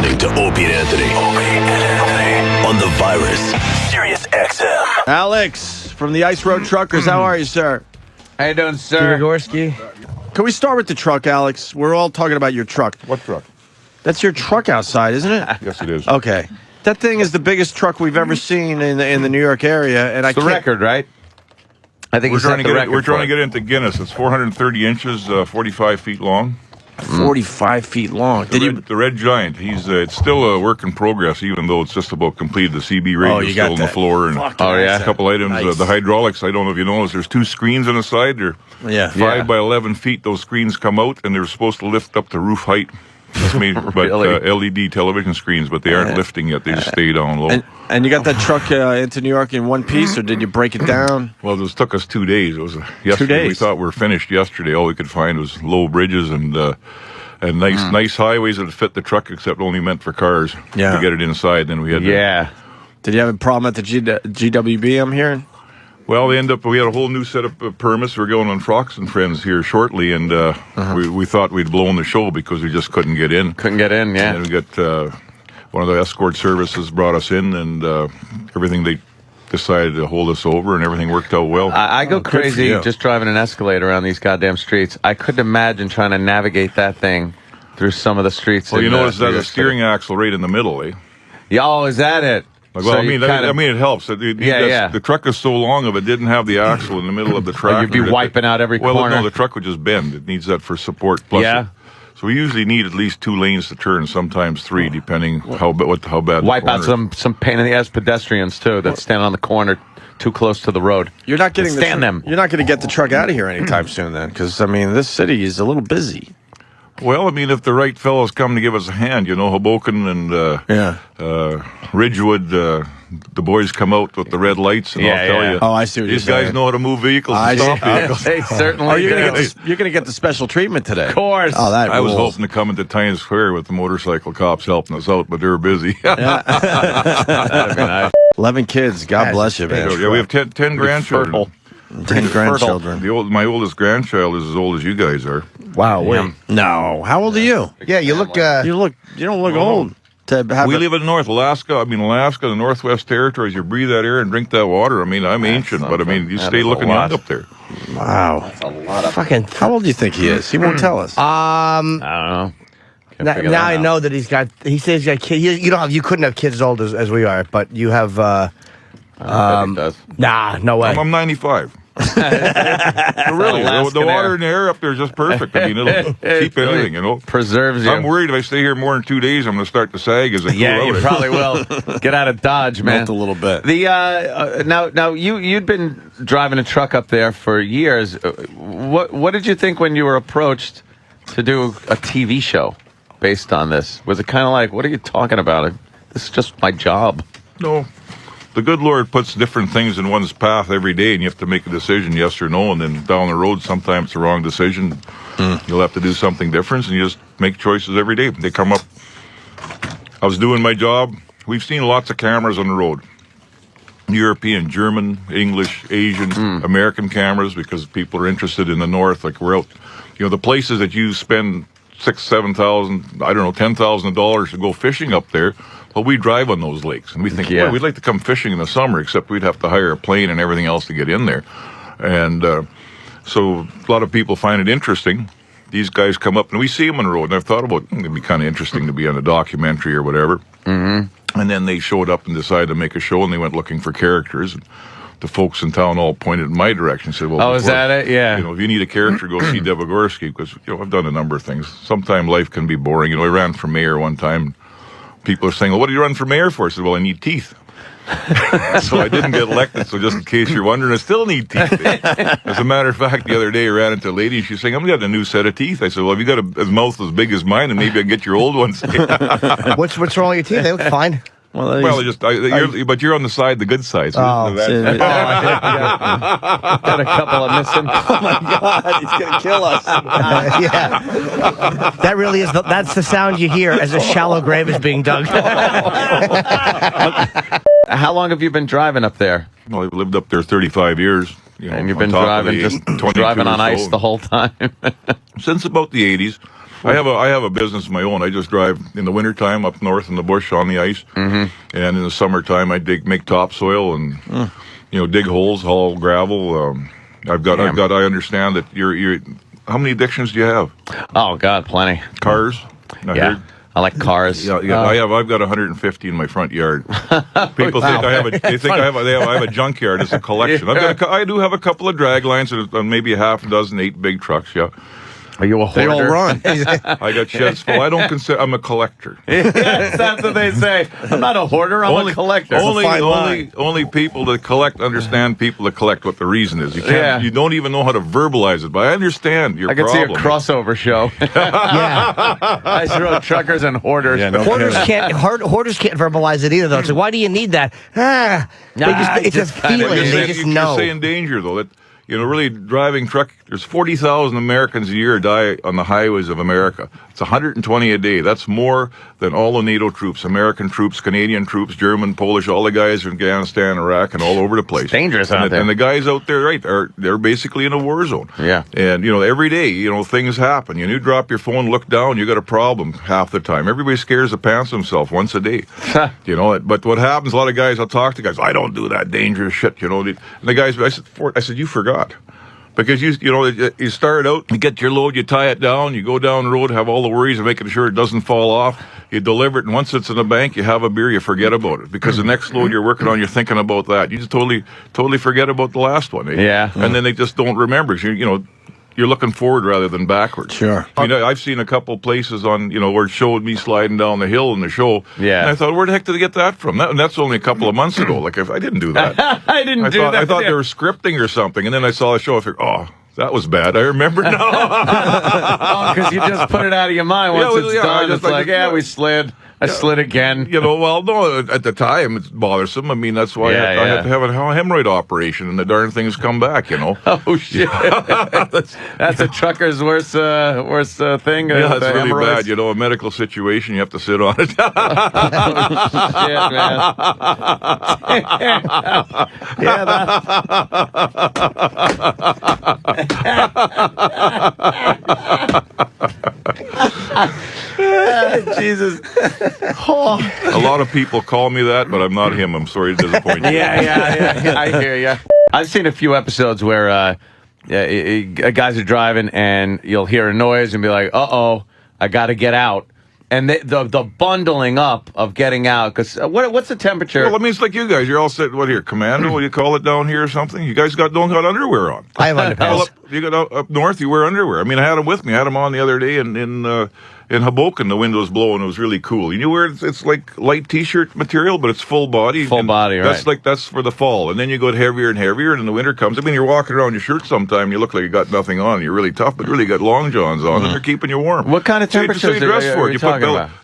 listening to Opie and Anthony. On the virus, Sirius-XM. Alex from the Ice Road Truckers. How are you, sir? How you doing, sir? Debogorski. Can we start with the truck, Alex? We're all talking about your truck. What truck? That's your truck outside, isn't it? Yes, it is. Okay. That thing is the biggest truck we've ever seen in the New York area, and It's the record, right? I think We're he's set trying to the get record. we're trying to get into Guinness. It's 430 inches, 45 feet long. 45 feet long. The red giant. He's it's still a work in progress, even though it's just about completed. The CB radio's you got still on the that. floor, and yeah. a couple items. Nice. The hydraulics. I don't know if you noticed. There's two screens on the side. They're Yeah. 5 by 11 feet. Those screens come out, and they're supposed to lift up to roof height. That's made, but Really? LED television screens, but they aren't lifting yet. They just stay down low. And you got that truck into New York in one piece, or did you break it down? Well, this took us 2 days. It was yesterday. 2 days. We thought we were finished yesterday. All we could find was low bridges and nice highways that fit the truck, except only meant for cars. Yeah. To get it inside, then we had. Yeah. Did you have a problem at the GWB, I'm hearing? Well, we had a whole new set of permits. We're going on Fox and Friends here shortly, and we thought we'd blown the show because we just couldn't get in. Couldn't get in, yeah. And we got one of the escort services brought us in, and everything they decided to hold us over, and everything worked out well. I go good for crazy you. just driving an Escalade around these goddamn streets. I couldn't imagine trying to navigate that thing through some of the streets. Well, you in, notice New that York the steering axle right in the middle, eh? City. Yeah, oh, is that it? Well, So I you mean, kinda- it helps. Yeah. The truck is so long, if it didn't have the axle in the middle of the track, you'd be wiping out every corner. No, the truck would just bend. It needs that for support. Plus Yeah. So we usually need at least 2 lanes to turn, sometimes 3, depending how bad. Wipe the out corner is. some pain in the ass pedestrians too that stand on the corner too close to the road. You're not getting Stand them. You're not going to get the truck out of here anytime soon, then, because I mean, this city is a little busy. Well, I mean, if the right fellows come to give us a hand, Hoboken and Ridgewood, the boys come out with the red lights, and I'll tell you. Oh, I see what These you're guys saying. know how to move vehicles and stop vehicles. They certainly Oh, you're do. going to get the special treatment today. Of course. Oh, that I was rules. hoping to come into Times Square with the motorcycle cops helping us out, but they were busy. That'd be nice. 11 kids. God bless you, man. Yeah, we have 10 grandchildren. 10 grandchildren. My oldest grandchild is as old as you guys are. Wow, wait. No. How old are you? Yeah, you look. You don't look old. To have We live in North Alaska. Alaska, the Northwest Territories. You breathe that air and drink that water. I'm ancient, but you that stay is a looking lot. young up there. Wow. fucking. How old do you think he is? He won't tell us. I don't know. Can't figure Now that I out. know that he's got. He says he's got kids. You couldn't have kids as old as we are, but you have. I bet he does. Nah, no way. I'm 95. Really, the Alaskan water air. and the air up there is just perfect. It'll keep anything, Preserves you. I'm worried if I stay here more than 2 days, I'm going to start to sag as I Yeah, cool you out. probably will. Get out of Dodge, man. Melt a little bit. The now you'd been driving a truck up there for years. What did you think when you were approached to do a TV show based on this? Was it kind of like, what are you talking about? This is just my job. No. The good Lord puts different things in one's path every day, and you have to make a decision, yes or no, and then down the road, sometimes it's the wrong decision. You'll have to do something different, and you just make choices every day. They come up. I was doing my job. We've seen lots of cameras on the road. European, German, English, Asian, American cameras, because people are interested in the North. Like we're out, the places that you spend $6,000, $7,000, I don't know, $10,000 to go fishing up there. Well, we drive on those lakes, and we think, well, we'd like to come fishing in the summer, except we'd have to hire a plane and everything else to get in there. And so a lot of people find it interesting. These guys come up, and we see them on the road, and I've thought about it'd be kind of interesting to be on a documentary or whatever. Mm-hmm. And then they showed up and decided to make a show, and they went looking for characters. And the folks in town all pointed in my direction and said, well, is that it? Yeah. Mm. if you need a character, go see Debogorski, because I've done a number of things. Sometimes life can be boring. I ran for mayor one time. People are saying, well, what do you run for mayor for? I said, well, I need teeth. So I didn't get elected, so just in case you're wondering, I still need teeth. As a matter of fact, the other day I ran into a lady, and she's saying, I've got a new set of teeth. I said, well, if you got a mouth as big as mine, and maybe I can get your old ones. What's wrong with your teeth? They look fine. Well, But you're on the side, the good side. So Oh, that's- Got a couple of missing. oh my God, he's gonna kill us. Yeah, that really is. That's the sound you hear as a shallow grave is being dug. How long have you been driving up there? well, I've lived up there 35 years. And you've on been top of driving, the just 22 driving on or ice so. the whole time. Since about the 80s. I have a business of my own. I just drive in the wintertime up north in the bush on the ice, and in the summertime I make topsoil and dig holes, haul gravel. I understand that you're. How many addictions do you have? Oh God, plenty. Cars. Yeah. I like cars. Yeah, I've got 150 in my front yard. People think I have a junkyard as a collection. I do have a couple of drag lines and maybe a half a dozen 8 big trucks. Yeah. Are you a hoarder? They all run. I got sheds full. I'm a collector. Yes, that's what they say. I'm not a hoarder. I'm a collector. Only people that collect understand people that collect what the reason is. You don't even know how to verbalize it. But I understand your problem. I could see a crossover show. I throw truckers and hoarders. Yeah, no Hoarders can't verbalize it either, though. So why do you need that? It's a feeling. They just know. You're saying danger, though. That really driving truck. There's 40,000 Americans a year die on the highways of America. It's 120 a day. That's more than all the NATO troops, American troops, Canadian troops, German, Polish, all the guys in Afghanistan, Iraq, and all over the place. It's dangerous out there. And the guys out there, right, they're basically in a war zone. Yeah. And, every day, things happen. You drop your phone, look down, you got a problem half the time. Everybody scares the pants himself once a day. But what happens, a lot of guys, I'll talk to guys, I don't do that dangerous shit, And the guys, I said, you forgot. Because you start out, you get your load, you tie it down, you go down the road, have all the worries of making sure it doesn't fall off. You deliver it, and once it's in the bank, you have a beer, you forget about it. Because the next load you're working on, you're thinking about that. You just totally forget about the last one. Yeah. And then they just don't remember. You're looking forward rather than backwards. Sure. I've seen a couple places on, where it showed me sliding down the hill in the show. Yeah. And I thought, where the heck did they get that from? And that's only a couple of months ago. Like, if I didn't do that. I thought they were scripting or something. And then I saw the show. I figured, that was bad. I remember now. Because you just put it out of your mind once it's done. We slid. I slid again. No, at the time, it's bothersome. I mean, that's why I had to have a hemorrhoid operation, and the darn things come back, Oh, shit. That's a trucker's worst thing. Yeah, it's really bad. A medical situation, you have to sit on it. Shit, man. Jesus. A lot of people call me that, but I'm not him. I'm sorry to disappoint you. Yeah. I hear you. I've seen a few episodes where guys are driving and you'll hear a noise and be like, uh-oh, I got to get out. And the bundling up of getting out, because what's the temperature? Well, I mean, it's like you guys. You're all sitting, what here, commando? What do you call it down here or something? You guys don't got underwear on. I have underpants. You got up north, you wear underwear. I mean, I had them with me. I had them on the other day in Hoboken. The wind was blowing. It was really cool. You wear it's like light T-shirt material, but it's full body. Full body, right? That's for the fall. And then you go heavier and heavier, and then the winter comes. I mean, you're walking around in your shirt sometime, you look like you got nothing on. You're really tough, but really got long johns on, and they're keeping you warm. What kind of temperatures so you dress for it.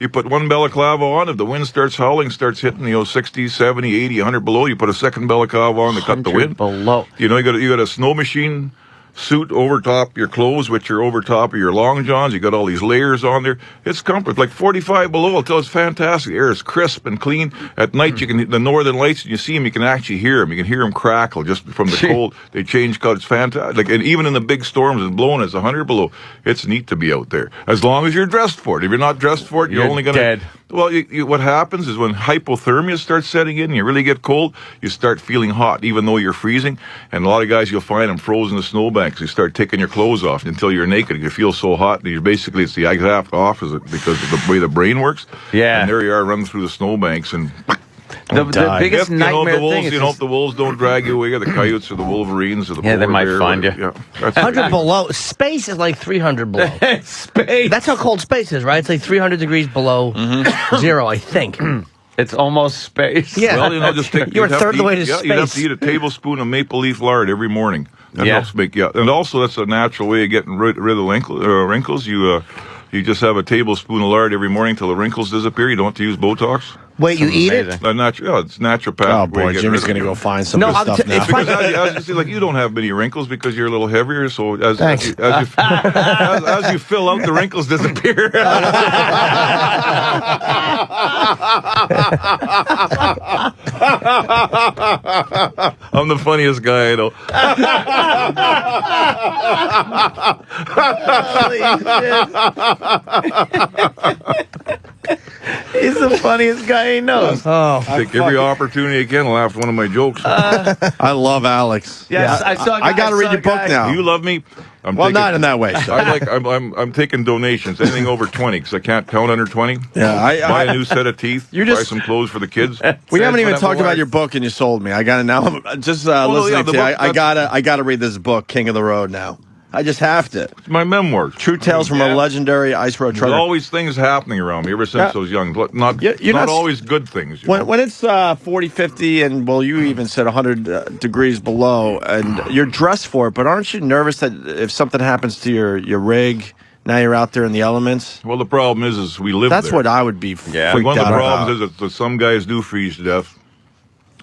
You put one balaclava on. If the wind starts howling, starts hitting 60, 70, 80, 100 below, you put a second balaclava on to cut the wind. Below. You got a snow machine suit over top your clothes, which are over top of your long johns. You got all these layers on there. It's comfort. Like 45 below, until it's fantastic. The air is crisp and clean. At night, the northern lights, and you see them, you can actually hear them. You can hear them crackle just from the cold. They change color. It's fantastic. And even in the big storms and blowing, it's 100 below. It's neat to be out there. As long as you're dressed for it. If you're not dressed for it, you're only going to... dead. Well, what happens is when hypothermia starts setting in, and you really get cold, you start feeling hot, even though you're freezing. And a lot of guys, you'll find them frozen in the snowbanks. You start taking your clothes off until you're naked. You feel so hot, and it's the exact opposite because of the way the brain works. Yeah. And there you are running through the snowbanks and... The biggest nightmare thing is if the wolves don't drag you away, or the coyotes or the wolverines or the they might find you. Yeah, 100 below. Space is like 300 below. Space. That's how cold space is, right? It's like 300 degrees below zero, I think. It's almost space. Yeah. Well, just take... You're a third of the way to space. You'd have to eat a tablespoon of maple leaf lard every morning. That helps make and also that's a natural way of getting rid of wrinkles. You just have a tablespoon of lard every morning till the wrinkles disappear. You don't have to use Botox. Wait, you eat it? It's naturopathic. Oh, boy, Jimmy's going to go find some good stuff now. Because as you see, like, you don't have many wrinkles because you're a little heavier, so as you fill out, the wrinkles disappear. I'm the funniest guy I know. He's the funniest guy he knows. Oh, Take every opportunity I can laugh at one of my jokes. I love Alex. Yes, I saw. I got to read your book now. Do you love me? Well, not in that way. So. I'm taking donations, anything over 20, because I can't count under 20. Yeah, buy a new set of teeth. You're buy just- some clothes for the kids. We haven't even talked about your book, and you sold me. I got it now. I'm just listening to you. I gotta read this book, King of the Road. Now, I just have to. It's my memoirs. True tales from a legendary ice road There's trucker. always things happening around me ever since I was young. Not You're not not- always good things. You know? When it's 40, 50, and well, you even said 100 degrees below, and you're dressed for it, but aren't you nervous that if something happens to your rig, now you're out there in the elements? Well, the problem is we live That's there. what I would be freaked One of the out problems about. is that some guys do freeze to death,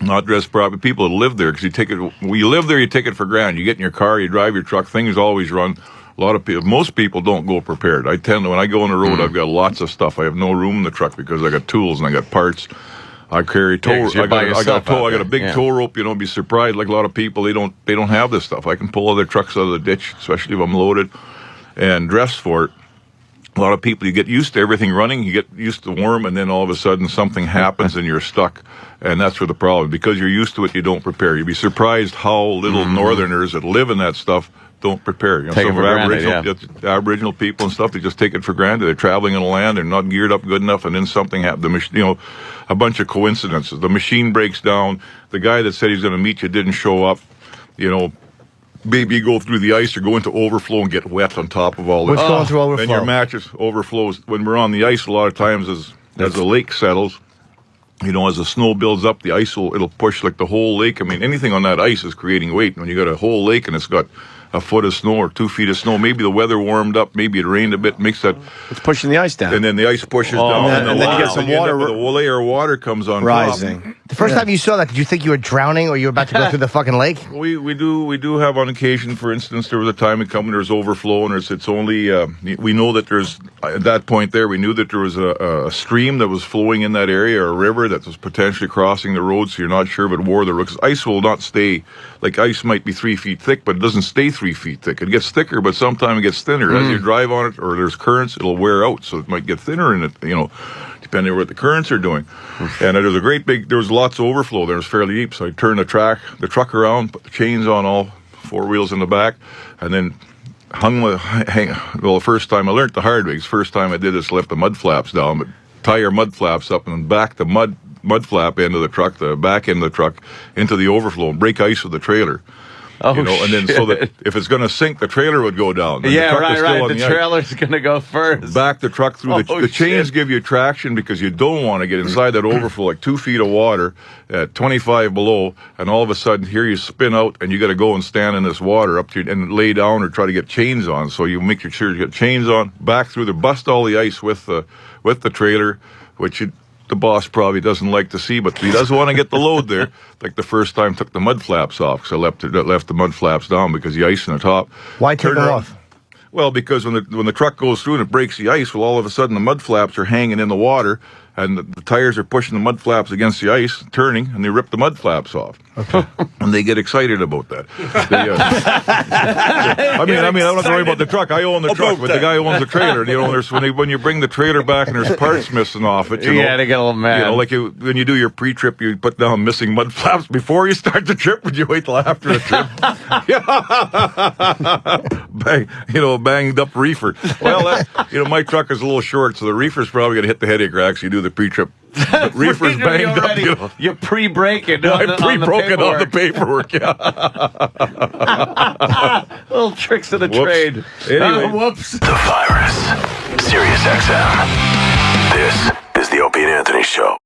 not dressed properly. People that live there, because you take it, when you live there, you take it for granted. You get in your car, you drive your truck, things always run. A lot of people, most people don't go prepared. I tend to, when I go on the road, I've got lots of stuff. I have no room in the truck because I got tools and I got parts. I carry tow. Yeah, 'cause you're by I got yourself tow. out I got a there. big Yeah. tow rope. You know, be surprised. Like a lot of people, they don't have this stuff. I can pull other trucks out of the ditch, especially if I'm loaded, and dress for it. A lot of people, you get used to everything running, you get used to warm, and then all of a sudden something happens and you're stuck. And that's where the problem. Because you're used to it, you don't prepare. You'd be surprised how little Northerners that live in that stuff don't prepare. You know, Take it some for granted, Aboriginal people and stuff, they just take it for granted. They're traveling in the land, they're not geared up good enough, and then something happens. You know, a bunch of coincidences. The machine breaks down. The guy that said he's going to meet you didn't show up. You know, maybe you go through the ice or go into overflow and get wet on top of all this. What's going through overflow? And your mattress overflows. When we're on the ice, a lot of times as the lake settles, you know, as the snow builds up, the ice it'll push like the whole lake. I mean, anything on that ice is creating weight. When you got a whole lake and it's got a foot of snow or 2 feet of snow, maybe the weather warmed up, maybe it rained a bit, makes that, It's pushing the ice down. and then the ice pushes down, and then you get some water The layer of water comes on rising. top. the first time you saw that, did you think you were drowning or you were about to go through the fucking lake? We do have on occasion. For instance, there was a time it come when there's overflow, and it's only we know that there's at that point there we knew that there was a stream that was flowing in that area, or a river that was potentially crossing the road. So you're not sure if it wore the road, because ice will not stay. Like ice might be 3 feet thick, but it doesn't stay 3 feet thick. It gets thicker, but sometimes it gets thinner. As you drive on it, or there's currents, it'll wear out, so it might get thinner in it. You know, depending on what the currents are doing. And there was lots of overflow there. It was fairly deep, so I turned the truck around, put the chains on all 4 wheels in the back, and then the first time I learned the hard way. The first time I did this, left the mud flaps down, but tie your mud flaps up and then back the mud flap end of the truck, the back end of the truck, into the overflow and break ice with the trailer. Oh, you know, and then so that if it's going to sink, the trailer would go down. And Yeah, the truck is still right. on The the ice. trailer's going to go first. Back the truck through the chains shit. give you traction because you don't want to get inside that overflow, like 2 feet of water at 25 below, and all of a sudden here you spin out and you got to go and stand in this water up to and lay down or try to get chains on. So you make sure you get chains on, back through the bust all the ice with the trailer, which the boss probably doesn't like to see, but he does want to get the load there. Like the first time, took the mud flaps off because I left the mud flaps down because the ice in the top. Why take them off? Well, because when the truck goes through and it breaks the ice, well, all of a sudden the mud flaps are hanging in the water, and the tires are pushing the mud flaps against the ice, turning, and they rip the mud flaps off. Okay. And they get excited about that. I mean, I don't have to worry about the truck. I own the truck, but the guy owns the trailer. You know, when you bring the trailer back and there's parts missing off it, you know, they get a little mad. You know, like when you do your pre-trip, you put down missing mud flaps before you start the trip, but you wait till after the trip. Banged up reefer. Well, my truck is a little short, so the reefer's probably going to hit the headache racks. You do the pre-trip. But reefer's banged up. You know. You pre-break it. I pre-broke it on the paperwork. Yeah. Little tricks of the trade. Anyway. Whoops. The Virus. Sirius-XM. This is the Opie and Anthony Show.